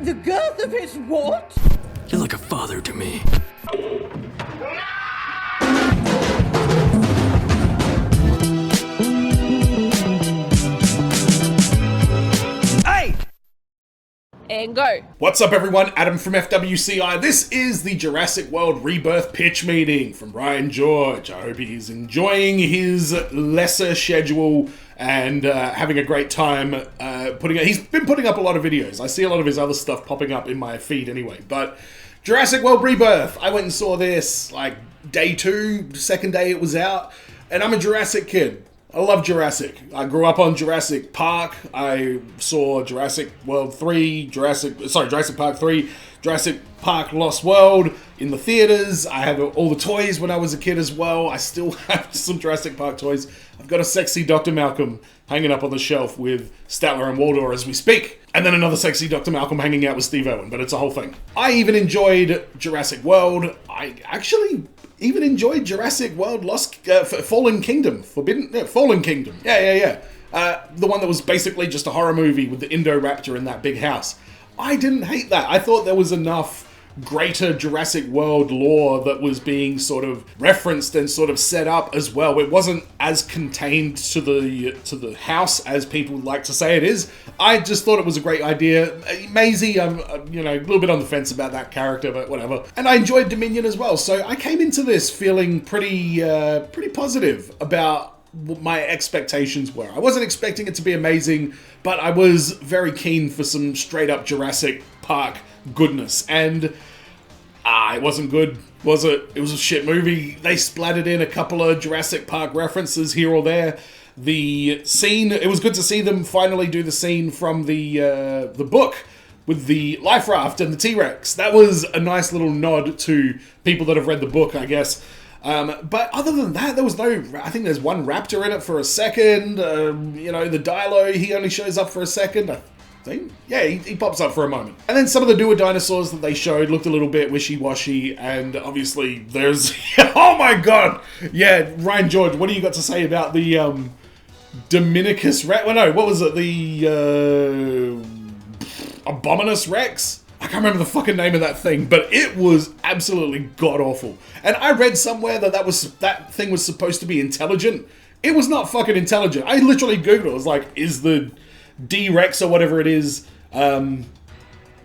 The girth of his what? You're like a father to me. Hey! And go. What's up everyone, Adam from FWCI. This is the Jurassic World Rebirth pitch meeting from Ryan George. I hope he's enjoying his lesser schedule and having a great time he's been putting up a lot of videos. I see a lot of his other stuff popping up in my feed anyway, but Jurassic World Rebirth, I went and saw this like day 2, second day it was out, and I'm a Jurassic kid. I love Jurassic. I grew up on Jurassic Park. I saw Jurassic World 3, Jurassic Park 3, Jurassic Park Lost World in the theaters. I have all the toys when I was a kid as well. I still have some Jurassic Park toys. I've got a sexy Dr. Malcolm hanging up on the shelf with Statler and Waldor as we speak. And then another sexy Dr. Malcolm hanging out with Steve Irwin, but it's a whole thing. I even enjoyed Jurassic World. I actually even enjoyed Jurassic World Fallen Kingdom. Fallen Kingdom. Yeah. The one that was basically just a horror movie with the Indoraptor in that big house. I didn't hate that. I thought there was enough greater Jurassic World lore that was being sort of referenced and sort of set up as well. It wasn't as contained to the house as people like to say it is. I just thought it was a great idea. Maisie, I'm a little bit on the fence about that character, but whatever. And I enjoyed Dominion as well. So I came into this feeling pretty positive about what my expectations were. I wasn't expecting it to be amazing, but I was very keen for some straight up Jurassic Park goodness, and it wasn't good, was it? It was a shit movie. They splattered in a couple of Jurassic Park references here or there. The scene, it was good to see them finally do the scene from the book with the life raft and the T-Rex. That was a nice little nod to people that have read the book, I guess. But other than that, there was no, I think there's one raptor in it for a second. The Dilo, he only shows up for a second, I think. Yeah, he pops up for a moment. And then some of the newer dinosaurs that they showed looked a little bit wishy-washy, and obviously there's, oh my god! Yeah, Ryan George, what do you got to say about the, Dominicus Rex? Well, no, what was it? The, Abominus Rex? I can't remember the fucking name of that thing, but it was absolutely god-awful. And I read somewhere that thing was supposed to be intelligent. It was not fucking intelligent. I literally Googled it. I was like, is the D-Rex or whatever it is,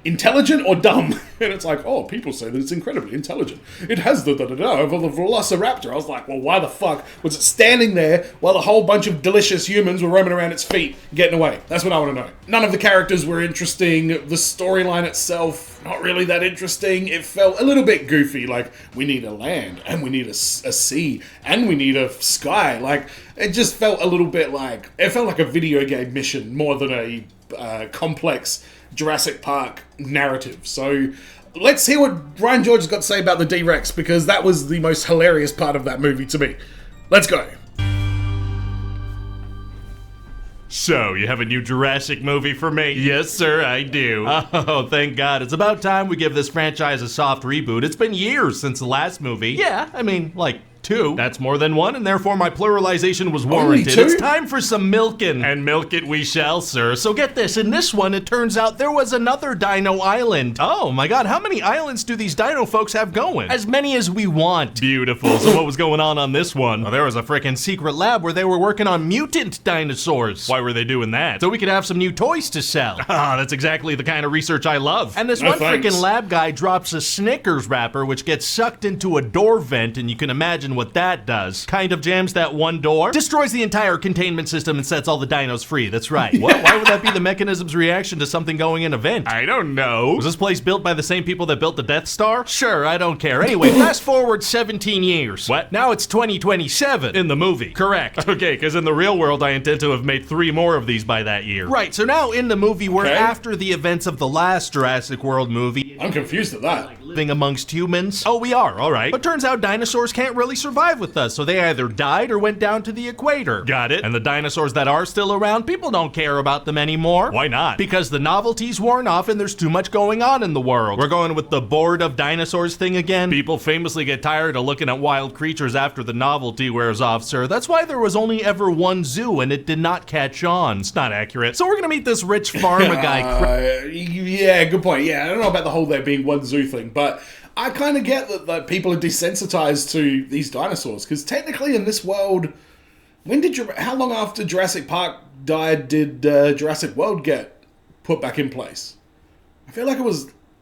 intelligent or dumb? And it's like, oh, people say that it's incredibly intelligent. It has the da-da-da of the Velociraptor. I was like, well, why the fuck was it standing there while a whole bunch of delicious humans were roaming around its feet, getting away? That's what I want to know. None of the characters were interesting. The storyline itself, not really that interesting. It felt a little bit goofy, like, we need a land, and we need a sea, and we need a sky. Like, it just felt a little bit like, it felt like a video game mission more than a complex Jurassic Park narrative. So let's hear what Ryan George has got to say about the D-Rex, because that was the most hilarious part of that movie to me. Let's go. So, you have a new Jurassic movie for me? Yes, sir, I do. Oh, thank God. It's about time we give this franchise a soft reboot. It's been years since the last movie. Yeah, I mean, like, 2. That's more than 1, and therefore my pluralization was warranted. It's time for some milking. And milk it we shall, sir. So get this, in this one, it turns out there was another Dino Island. Oh my god, how many islands do these dino folks have going? As many as we want. Beautiful. So what was going on this one? Well, there was a freaking secret lab where they were working on mutant dinosaurs. Why were they doing that? So we could have some new toys to sell. Ah, that's exactly the kind of research I love. And this one freaking lab guy drops a Snickers wrapper which gets sucked into a door vent, and you can imagine what that does. Kind of jams that one door, destroys the entire containment system, and sets all the dinos free. That's right. What? Why would that be the mechanism's reaction to something going in a vent? I don't know. Was this place built by the same people that built the Death Star? Sure, I don't care. Anyway, fast forward 17 years. What? Now it's 2027 in the movie. Correct. Okay, because in the real world I intend to have made 3 more of these by that year. Right, so now in the movie we're after the events of the last Jurassic World movie. I'm confused at that. Living amongst humans. Oh, we are, alright. But turns out dinosaurs can't really survive with us, so they either died or went down to the equator. Got it? And the dinosaurs that are still around, people don't care about them anymore. Why not? Because the novelty's worn off and there's too much going on in the world. We're going with the bored of dinosaurs thing again. People famously get tired of looking at wild creatures after the novelty wears off, sir. That's why there was only ever one zoo and it did not catch on. It's not accurate. So we're gonna meet this rich farmer guy. Yeah, good point. Yeah, I don't know about the whole there being one zoo thing, but I kind of get that people are desensitized to these dinosaurs, because technically in this world, how long after Jurassic Park died did Jurassic World get put back in place? I feel like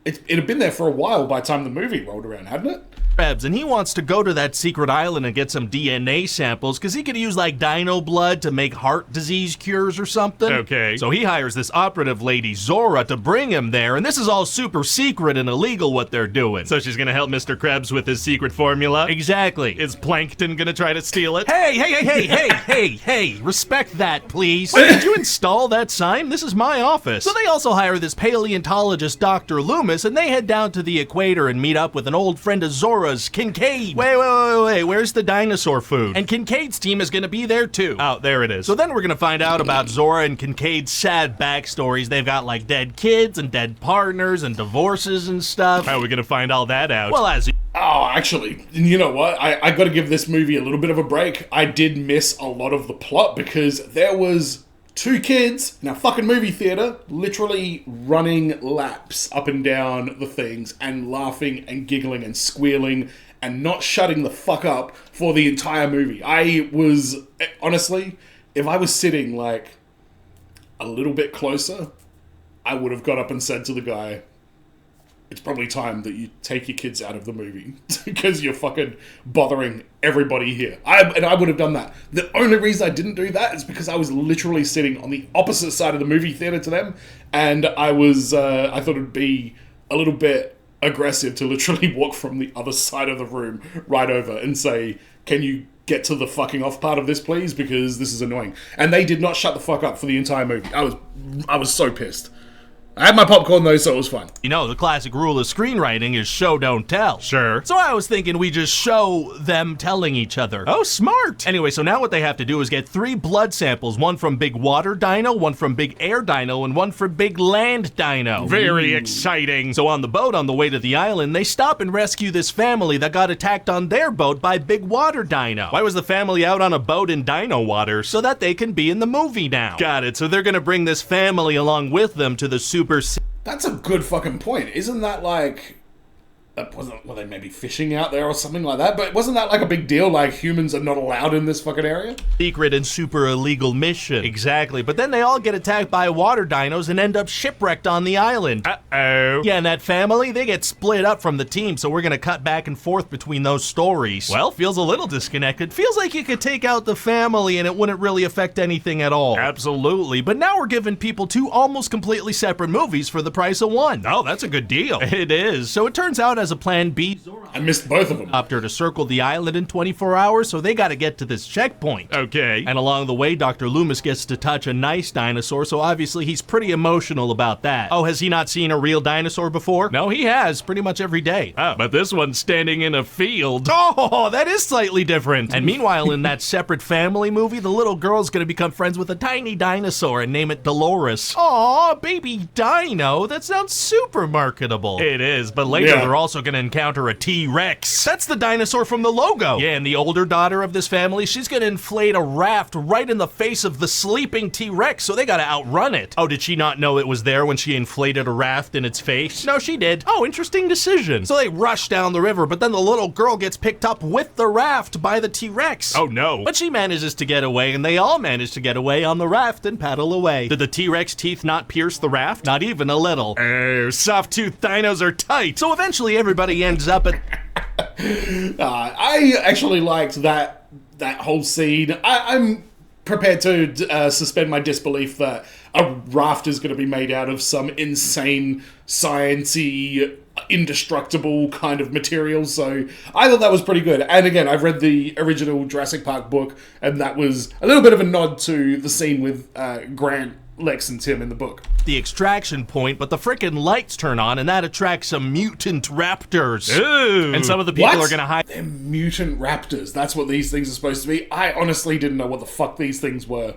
it had been there for a while by the time the movie rolled around, hadn't it? And he wants to go to that secret island and get some DNA samples because he could use like dino blood to make heart disease cures or something. Okay. So he hires this operative lady, Zora, to bring him there, and this is all super secret and illegal what they're doing. So she's gonna help Mr. Krebs with his secret formula? Exactly. Is Plankton gonna try to steal it? Hey, respect that, please. Did you install that sign? This is my office. So they also hire this paleontologist, Dr. Loomis, and they head down to the equator and meet up with an old friend of Zora's, Kincaid. Wait, where's the dinosaur food? And Kincaid's team is gonna be there too. Oh, there it is. So then we're gonna find out about Zora and Kincaid's sad backstories. They've got like dead kids and dead partners and divorces and stuff. How are we gonna find all that out? Well, Oh, actually, you know what? I gotta give this movie a little bit of a break. I did miss a lot of the plot because there was two kids in a fucking movie theater literally running laps up and down the things and laughing and giggling and squealing and not shutting the fuck up for the entire movie. I was, honestly, if I was sitting like a little bit closer, I would have got up and said to the guy, it's probably time that you take your kids out of the movie because you're fucking bothering everybody here. I would have done that. The only reason I didn't do that is because I was literally sitting on the opposite side of the movie theater to them, and I thought it'd be a little bit aggressive to literally walk from the other side of the room right over and say, can you get to the fucking off part of this, please? Because this is annoying. And they did not shut the fuck up for the entire movie. I was so pissed. I had my popcorn though, so it was fun. You know, the classic rule of screenwriting is show, don't tell. Sure. So I was thinking we just show them telling each other. Oh, smart. Anyway, so now what they have to do is get 3 blood samples, one from Big Water Dino, one from Big Air Dino, and one from Big Land Dino. Very exciting. So on the boat on the way to the island, they stop and rescue this family that got attacked on their boat by Big Water Dino. Why was the family out on a boat in dino water? So that they can be in the movie now. Got it. So they're gonna bring this family along with them to the That's a good fucking point. Isn't that like... were they maybe fishing out there or something like that? But wasn't that like a big deal? Like humans are not allowed in this fucking area? Secret and super illegal mission. Exactly. But then they all get attacked by water dinos and end up shipwrecked on the island. Uh-oh. Yeah, and that family, they get split up from the team, so we're gonna cut back and forth between those stories. Well, feels a little disconnected. Feels like you could take out the family and it wouldn't really affect anything at all. Absolutely. But now we're giving people 2 almost completely separate movies for the price of one. Oh, that's a good deal. It is. So it turns out as a plan B, I missed both of them. To circle the island in 24 hours, so they gotta get to this checkpoint. Okay. And along the way, Dr. Loomis gets to touch a nice dinosaur, so obviously he's pretty emotional about that. Oh, has he not seen a real dinosaur before? No, he has, pretty much every day. Oh, but this one's standing in a field. Oh, that is slightly different. And meanwhile, in that separate family movie, the little girl's gonna become friends with a tiny dinosaur and name it Dolores. Aw, baby dino, that sounds super marketable. It is, but later they're also gonna encounter a T-Rex. That's the dinosaur from the logo. Yeah, and the older daughter of this family, she's gonna inflate a raft right in the face of the sleeping T-Rex, so they gotta outrun it. Oh, did she not know it was there when she inflated a raft in its face? No, she did. Oh, interesting decision. So they rush down the river, but then the little girl gets picked up with the raft by the T-Rex. Oh no. But she manages to get away, and they all manage to get away on the raft and paddle away. Did the T-Rex teeth not pierce the raft? Not even a little. Oh, soft-toothed dinos are tight. So eventually everybody ends up at... I actually liked that whole scene. I'm prepared to suspend my disbelief that a raft is going to be made out of some insane, sciencey, indestructible kind of material, so I thought that was pretty good. And again, I've read the original Jurassic Park book, and that was a little bit of a nod to the scene with Grant Lex and Tim in the book. The extraction point, but the frickin' lights turn on and that attracts some mutant raptors. Ooh. And some of the people are gonna hide. They're mutant raptors. That's what these things are supposed to be. I honestly didn't know what the fuck these things were.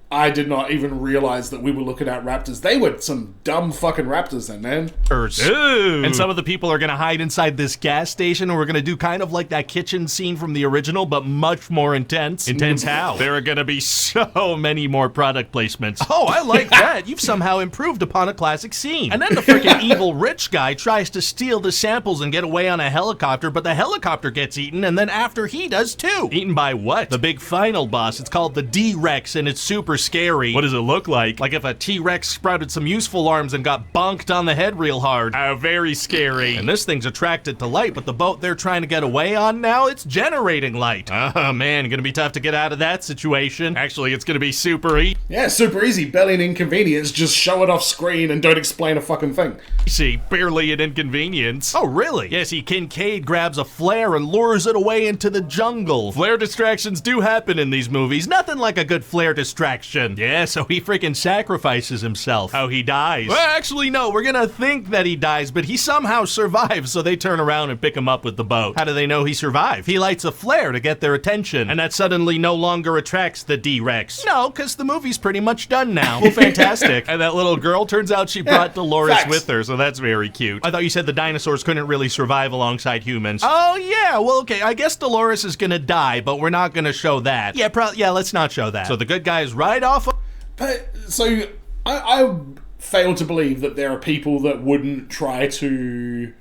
I did not even realize that we were looking at raptors. They were some dumb fucking raptors then, man. Ooh. And some of the people are gonna hide inside this gas station, and we're gonna do kind of like that kitchen scene from the original, but much more intense. Intense how? There are gonna be so many more product placements. Oh, I like that. You've somehow improved upon a classic scene. And then the freaking evil rich guy tries to steal the samples and get away on a helicopter, but the helicopter gets eaten, and then after he does too. Eaten by what? The big final boss. It's called the D-Rex, and it's super scary. What does it look like? Like if a T-Rex sprouted some useful arms and got bonked on the head real hard. Very scary. And this thing's attracted to light, but the boat they're trying to get away on now, it's generating light. Oh man, gonna be tough to get out of that situation. Actually, it's gonna be super easy. Yeah, super easy. Barely an inconvenience. Just show it off screen and don't explain a fucking thing. See, barely an inconvenience. Oh, really? Yeah, see, Kincaid grabs a flare and lures it away into the jungle. Flare distractions do happen in these movies. Nothing like a good flare distraction. Yeah, so he freaking sacrifices himself. How he dies. Well, actually, no, we're gonna think that he dies, but he somehow survives, so they turn around and pick him up with the boat. How do they know he survived? He lights a flare to get their attention, and that suddenly no longer attracts the D-Rex. No, because the movie's pretty much done now. Well, fantastic. And that little girl, turns out she brought Dolores facts. with her, so that's very cute. I thought you said the dinosaurs couldn't really survive alongside humans. Oh, yeah, well, okay, I guess Dolores is gonna die, but we're not gonna show that. Yeah, let's not show that. So the good guys ride off. But, so, I fail to believe that there are people that wouldn't try to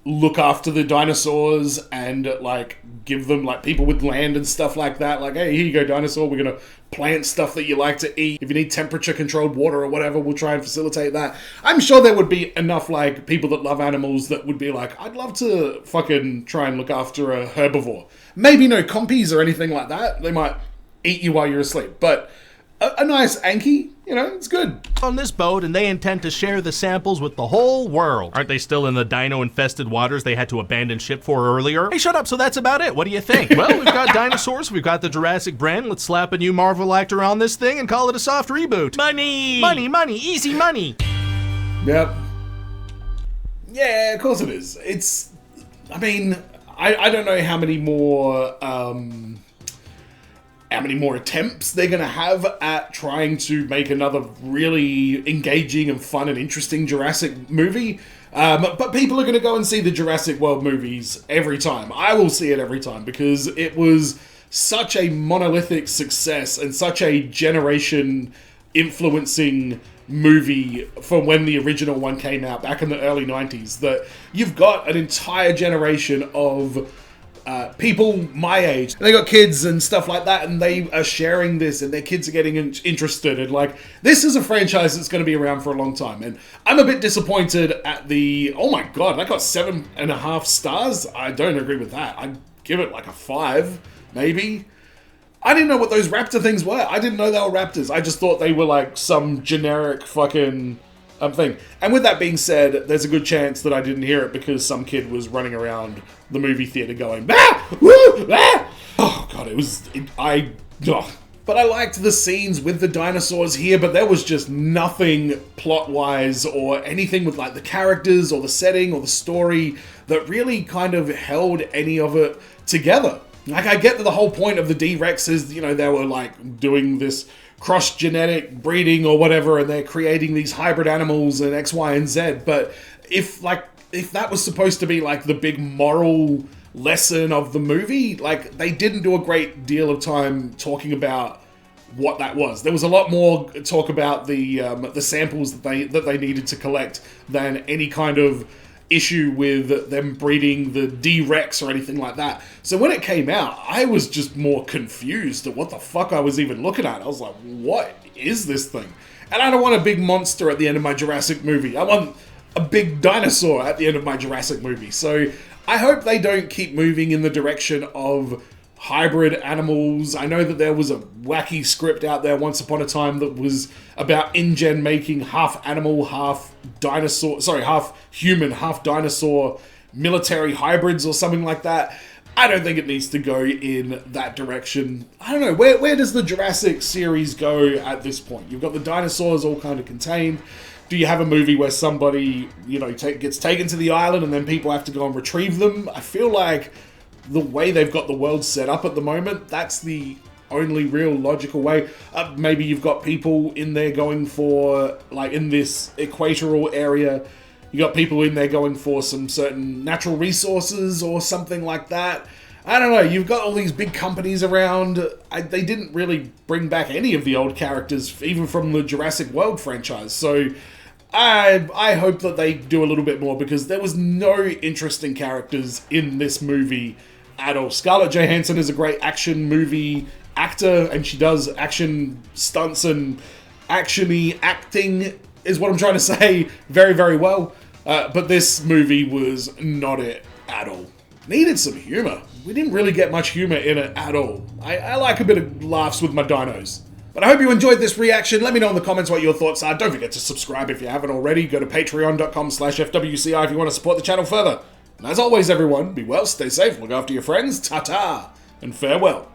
look after the dinosaurs and, like, give them, like, people with land and stuff like that. Like, hey, here you go, dinosaur, we're gonna plant stuff that you like to eat. If you need temperature-controlled water or whatever, we'll try and facilitate that. I'm sure there would be enough, like, people that love animals that would be like, I'd love to fucking try and look after a herbivore. Maybe no compies or anything like that. They might eat you while you're asleep, but a nice Anki, you know, it's good. On this boat, and they intend to share the samples with the whole world. Aren't they still in the dino-infested waters they had to abandon ship for earlier? Hey, shut up, so that's about it. What do you think? Well, we've got dinosaurs, we've got the Jurassic brand. Let's slap a new Marvel actor on this thing and call it a soft reboot. Money! Money, money, easy money! Yep. Yeah, of course it is. It's, I mean, I don't know how many more attempts they're going to have at trying to make another really engaging and fun and interesting Jurassic movie. But people are going to go and see the Jurassic World movies every time. I will see it every time because it was such a monolithic success and such a generation influencing movie from when the original one came out back in the early 90s that you've got an entire generation of people my age. They got kids and stuff like that, and they are sharing this, and their kids are getting interested. And like, this is a franchise that's going to be around for a long time. And I'm a bit disappointed at the. Oh my god, that got 7.5 stars. I don't agree with that. I'd give it like a 5, maybe. I didn't know what those raptor things were. I didn't know they were raptors. I just thought they were like some generic fucking thing. And with that being said, there's a good chance that I didn't hear it because some kid was running around the movie theater going, ah! Woo! Ah! Oh god, But I liked the scenes with the dinosaurs here, but there was just nothing plot-wise or anything with like the characters or the setting or the story that really kind of held any of it together. Like, I get that the whole point of the D-Rex is, you know, they were like doing this cross-genetic breeding or whatever, and they're creating these hybrid animals and X, Y, and Z. But if that was supposed to be like the big moral lesson of the movie, like, they didn't do a great deal of time talking about what that was. There was a lot more talk about the samples that they needed to collect than any kind of issue with them breeding the D-Rex or anything like that. So when it came out, I was just more confused at what the fuck I was even looking at. I was like, what is this thing? And I don't want a big monster at the end of my Jurassic movie. I want a big dinosaur at the end of my Jurassic movie. So I hope they don't keep moving in the direction of hybrid animals. I know that there was a wacky script out there once upon a time that was about InGen making half animal, half dinosaur, half human, half dinosaur military hybrids or something like that. I don't think it needs to go in that direction. I don't know, where does the Jurassic series go at this point? You've got the dinosaurs all kind of contained. Do you have a movie where somebody, you know, gets taken to the island and then people have to go and retrieve them? I feel like the way they've got the world set up at the moment, that's the only real logical way. Maybe you've got people in there going for, like in this equatorial area, you got people in there going for some certain natural resources or something like that. I don't know, you've got all these big companies around. They didn't really bring back any of the old characters, even from the Jurassic World franchise. So I hope that they do a little bit more, because there was no interesting characters in this movie at all. Scarlett Johansson is a great action movie actor, and she does action stunts and actiony acting, is what I'm trying to say, very, very well. But this movie was not it at all. Needed some humor. We didn't really get much humor in it at all. I like a bit of laughs with my dinos. But I hope you enjoyed this reaction. Let me know in the comments what your thoughts are. Don't forget to subscribe if you haven't already. Go to patreon.com/FWCI if you want to support the channel further. And as always, everyone, be well, stay safe, look after your friends, ta-ta, and farewell.